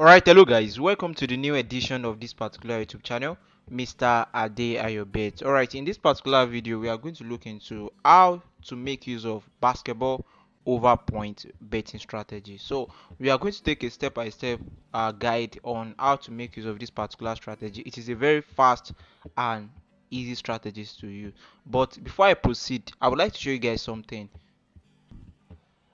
Alright, hello guys, welcome to the new edition of this particular YouTube channel, Mr. Ade Ayobet. Alright, in this particular video, we are going to look into how to make use of basketball over point betting strategy. So, we are going to take a step-by-step guide on how to make use of this particular strategy. It is a very fast and easy strategy to use. But before I proceed, I would like to show you guys something.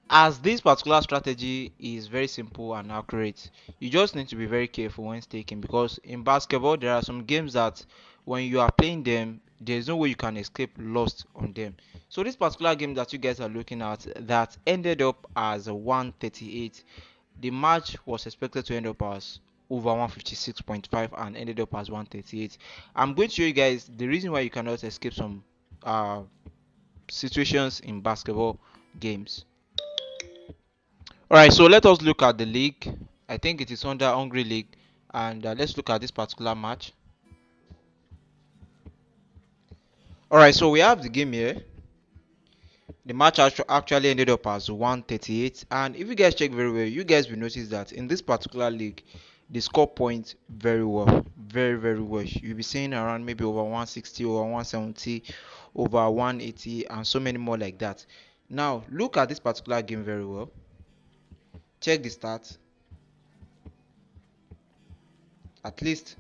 As this particular strategy is very simple and accurate, you just need to be very careful when staking, because in basketball there are some games that when you are playing them, there's no way you can escape lost on them. So this particular game that you guys are looking at that ended up as a 138, the match was expected to end up as over 156.5 and ended up as 138. I'm going to show you guys the reason why you cannot escape some uh, situations in basketball games. Alright, so let us look at the league. I think it is under Hungry League, and let's look at this particular match. Alright, so we have the game here. The match actually ended up as 138, and if you guys check very well, you guys will notice that in this particular league, they score points very well, very well. You'll be seeing around maybe over 160, over 170, over 180, and so many more like that. Now, look at this particular game very well. Check the stats. At least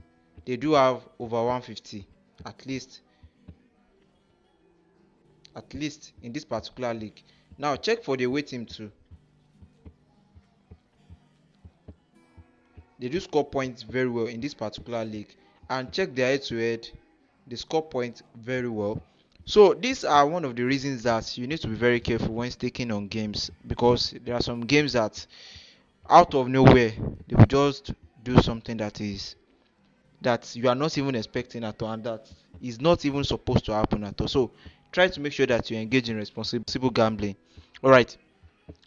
they do have over 150, at least in this particular league. Now check for the away team too. They do score points very well in this particular league, and check their head to head, they score points very well. So these are one of the reasons that you need to be very careful when staking on games, because there are some games that out of nowhere they will just do something that you are not even expecting at all, and that is not even supposed to happen at all. So try to make sure that you engage in responsible gambling. All right,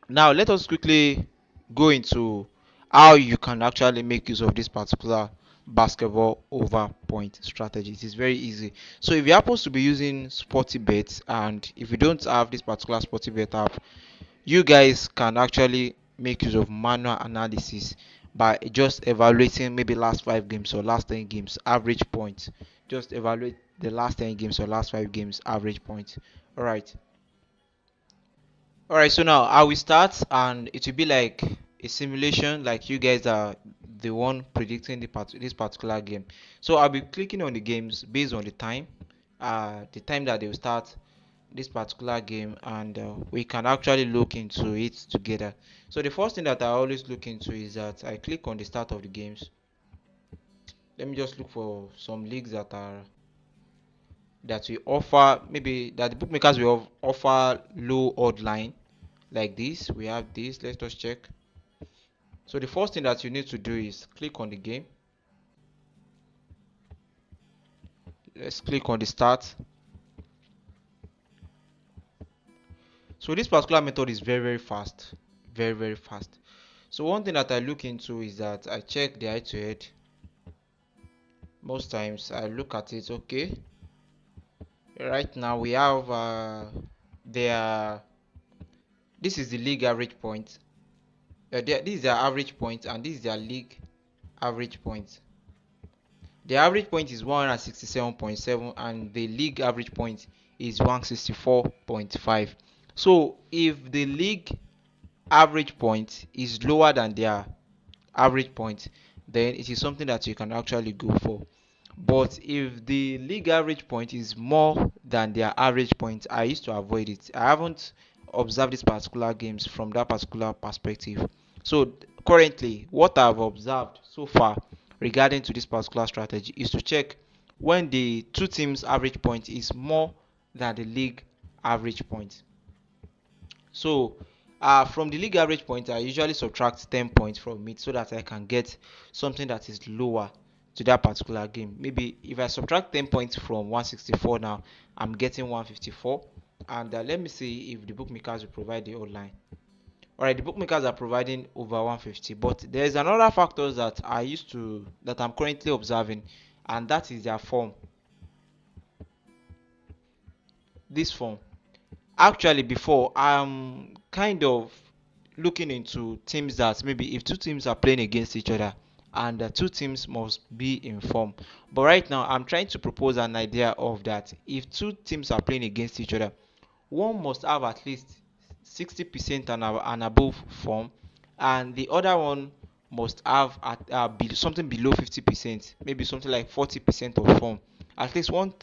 now let us quickly go into how you can actually make use of this particular basketball over point strategy. It is very easy. So if you happen to be using Sporty Bet, and if you don't have this particular Sporty Bet app, you guys can actually make use of manual analysis by just evaluating maybe last 5 games or last 10 games average points. Just evaluate the last 10 games or last 5 games average points. All right, so now I will start, and it will be like a simulation, like you guys are the one predicting this particular game. So I'll be clicking on the games based on the time that they will start this particular game, and we can actually look into it together. So the first thing that I always look into is that I click on the start of the games. Let me just look for some leagues that we offer, maybe that the bookmakers will offer low odd line like this. We have this. Let's just check. So the first thing that you need to do is click on the game. Let's click on the start. So this particular method is very fast, very fast. So one thing that I look into is that I check the head to head. Most times I look at it. Okay, right now we have their this is the league average point. This is their average point, and this is their league average point. The average point is 167.7, and the league average point is 164.5. So if the league average point is lower than their average point, then it is something that you can actually go for. But if the league average point is more than their average point, I used to avoid it. I haven't observed these particular games from that particular perspective. So currently, what I've observed so far regarding to this particular strategy is to check when the two teams average point is more than the league average point. So from the league average point, I usually subtract 10 points from it so that I can get something that is lower to that particular game. Maybe if I subtract 10 points from 164 now, I'm getting 154. And let me see if the bookmakers will provide the odd line. Alright, the bookmakers are providing over 150, but there's another factor that I'm currently observing, and that is their form. This form. Actually, before I'm kind of looking into teams that maybe if two teams are playing against each other, and the two teams must be in form. But right now, I'm trying to propose an idea of that if two teams are playing against each other, one must have at least 60% and above form, and the other one must have something below 50%, maybe something like 40% of form. At least one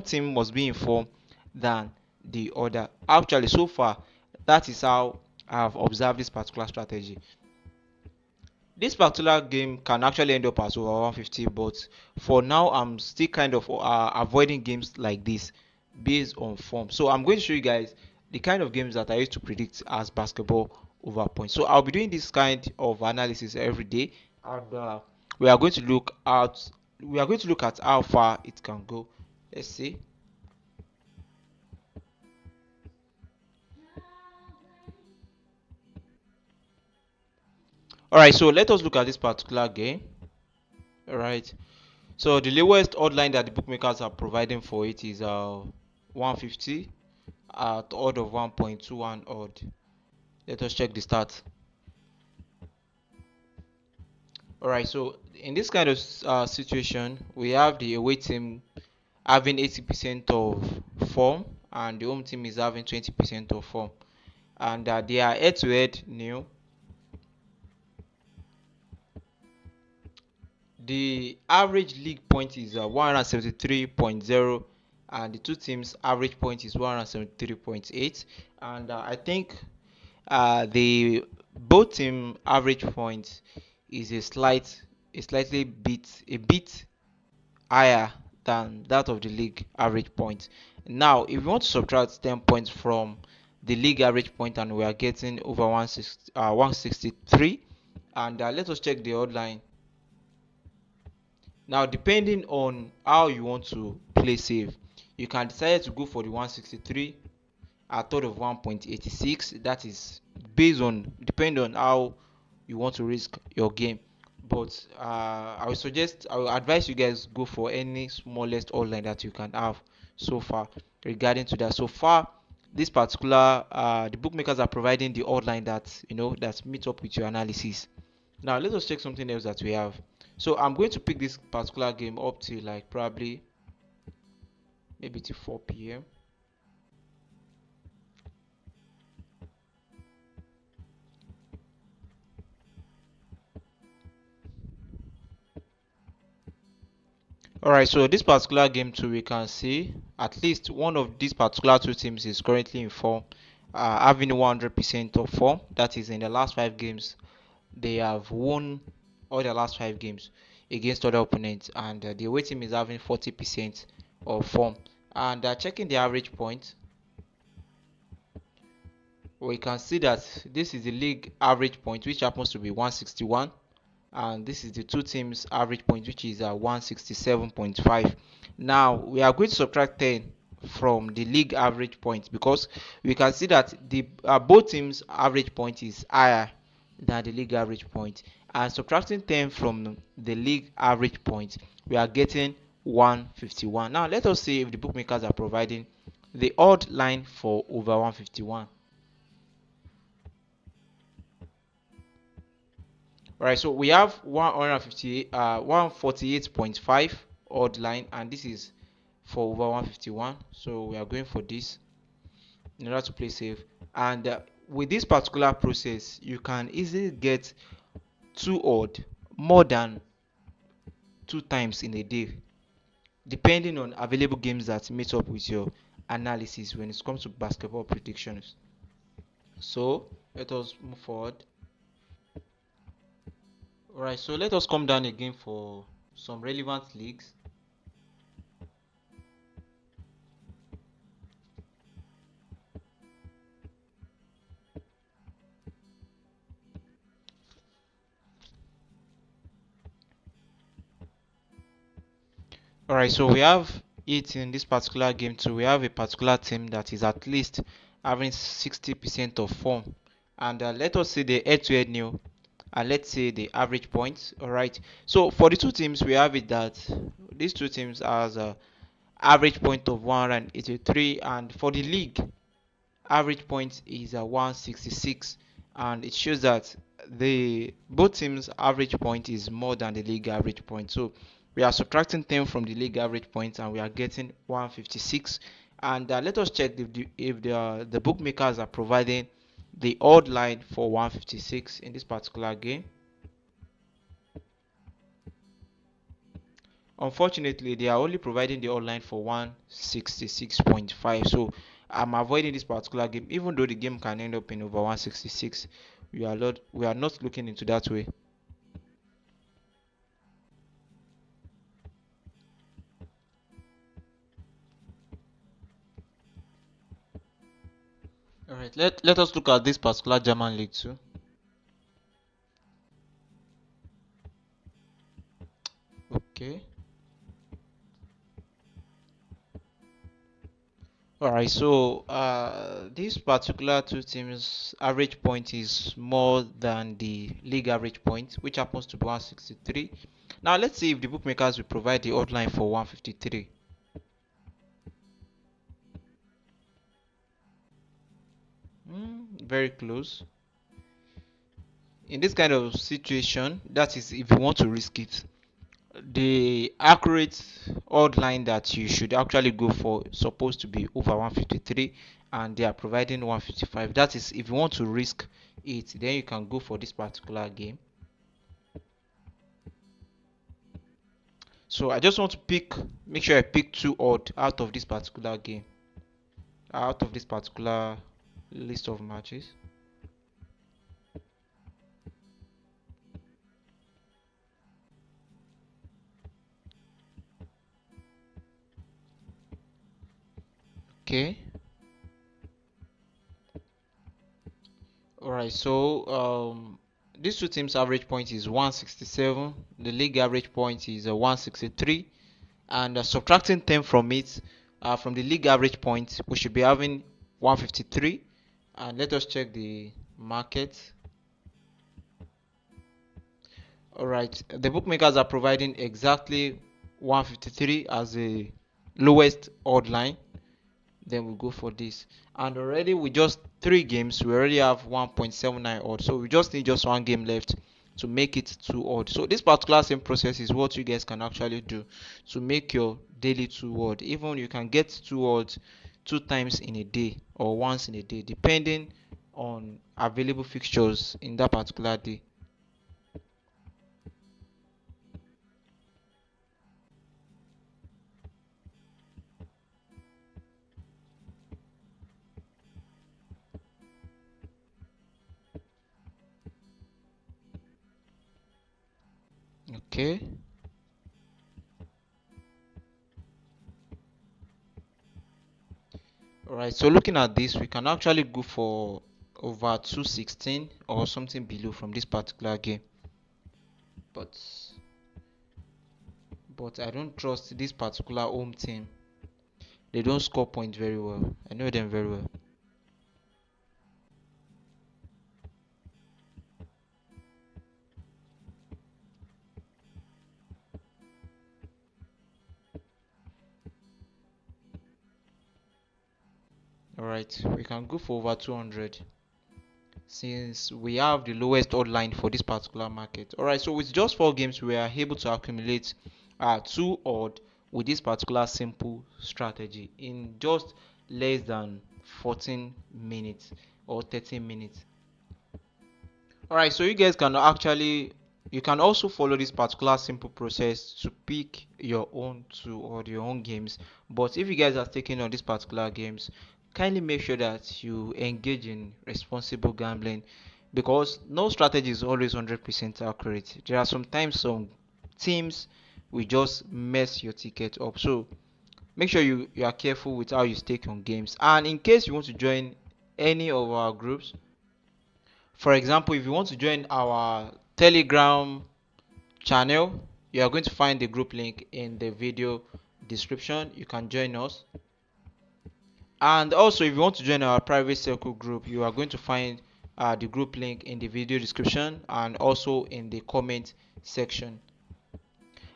team must be in form than the other. Actually, so far, that is how I've observed this particular strategy. This particular game can actually end up as over 150, but for now I'm still kind of avoiding games like this based on form. So I'm going to show you guys the kind of games that I used to predict as basketball over points. So I'll be doing this kind of analysis every day, and we are going to look at how far it can go. Let's see. All right, so let us look at this particular game. All right. So the lowest odd line that the bookmakers are providing for it is 150 at odd of 1.21 odd. Let us check the stats. Alright, so in this kind of situation, we have the away team having 80% of form, and the home team is having 20% of form, and they are head to head new. The average league point is 173.0, and the two teams average point is 173.8, and I think the both team average point is a slightly bit higher than that of the league average point. Now, if you want to subtract 10 points from the league average point, and we are getting over 163, and let us check the odd line. Now, depending on how you want to play safe, you can decide to go for the 163 at third of 1.86. That is based on depending on how you want to risk your game. But I will advise you guys go for any smallest online that you can have so far regarding to that. So far, this particular the bookmakers are providing the online that that meet up with your analysis. Now let us check something else that we have. So I'm going to pick this particular game up to like probably maybe to 4 p.m. Alright, so this particular game too, we can see at least one of these particular two teams is currently in form, having 100% of form. That is, in the last 5 games, they have won all the last 5 games against other opponents, and the away team is having 40% of form. And checking the average point, we can see that this is the league average point, which happens to be 161, and this is the two teams average point, which is 167.5. Now we are going to subtract 10 from the league average point, because we can see that the both teams average point is higher than the league average point, and subtracting 10 from the league average point, we are getting 151. Now let us see if the bookmakers are providing the odd line for over 151. Right, so we have 148.5 odd line, and this is for over 151. So we are going for this in order to play safe. And with this particular process, you can easily get two odd more than 2 times in a day, depending on available games that meet up with your analysis when it comes to basketball predictions. So let us move forward. Alright, so let us come down again for some relevant leagues. Alright, so we have it in this particular game too. We have a particular team that is at least having 60% of form. And let us say the head-to-head new, and let's say the average points. Alright, so for the two teams, we have it that these two teams has a average point of 183, and for the league, average point is 166, and it shows that the both teams average point is more than the league average point. So we are subtracting 10 from the league average point and we are getting 156. And let us check if the bookmakers are providing the odd line for 156 in this particular game. Unfortunately, they are only providing the odd line for 166.5. So I'm avoiding this particular game, even though the game can end up in over 166. We are not looking into that way. All right, let us look at this particular German league too. Okay. All right, so this particular two teams average point is more than the league average point, which happens to be 163. Now let's see if the bookmakers will provide the odd line for 153. Very close. In this kind of situation, that is if you want to risk it, the accurate odd line that you should actually go for is supposed to be over 153, and they are providing 155. That is if you want to risk it, then you can go for this particular game. So I just want to make sure I pick two odd out of this particular game, out of this particular list of matches. Okay. All right. So these two teams' average point is 167. The league average point is 163, and subtracting 10 from it, from the league average point, we should be having 153. And let us check the market. All right, the bookmakers are providing exactly 153 as the lowest odd line. Then we go for this, and already with just three games we already have 1.79 odd, so we just need just one game left to make it two odd. So this particular same process is what you guys can actually do to make your daily two odd. Even you can get two odds two times in a day or once in a day, depending on available fixtures in that particular day. Okay. All right, so looking at this, we can actually go for over 216 or something below from this particular game. But I don't trust this particular home team. They don't score points very well. I know them very well. All right, we can go for over 200 since we have the lowest odd line for this particular market. All right, so with just four games, we are able to accumulate two odd with this particular simple strategy in just less than 14 minutes or 13 minutes. All right, so you guys can actually, you can also follow this particular simple process to pick your own two or your own games. But if you guys are taking on these particular games, kindly make sure that you engage in responsible gambling, because no strategy is always 100% accurate. There are sometimes some teams will just mess your ticket up. So make sure you are careful with how you stake on games. And in case you want to join any of our groups, for example, if you want to join our Telegram channel, you are going to find the group link in the video description. You can join us. And also, if you want to join our private circle group, you are going to find the group link in the video description and also in the comment section.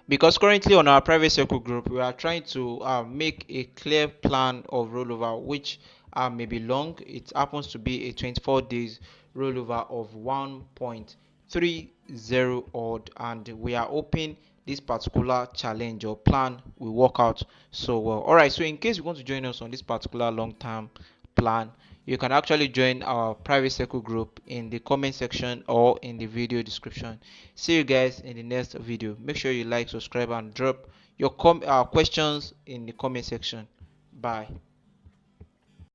Because currently on our private circle group, we are trying to make a clear plan of rollover, which may be long. It happens to be a 24 days rollover of 1.30 odd, and we are hoping this particular challenge or plan will work out so well. All right, so in case you want to join us on this particular long term plan, you can actually join our private circle group in the comment section or in the video description. See you guys in the next video. Make sure you like, subscribe, and drop your questions in the comment section. Bye.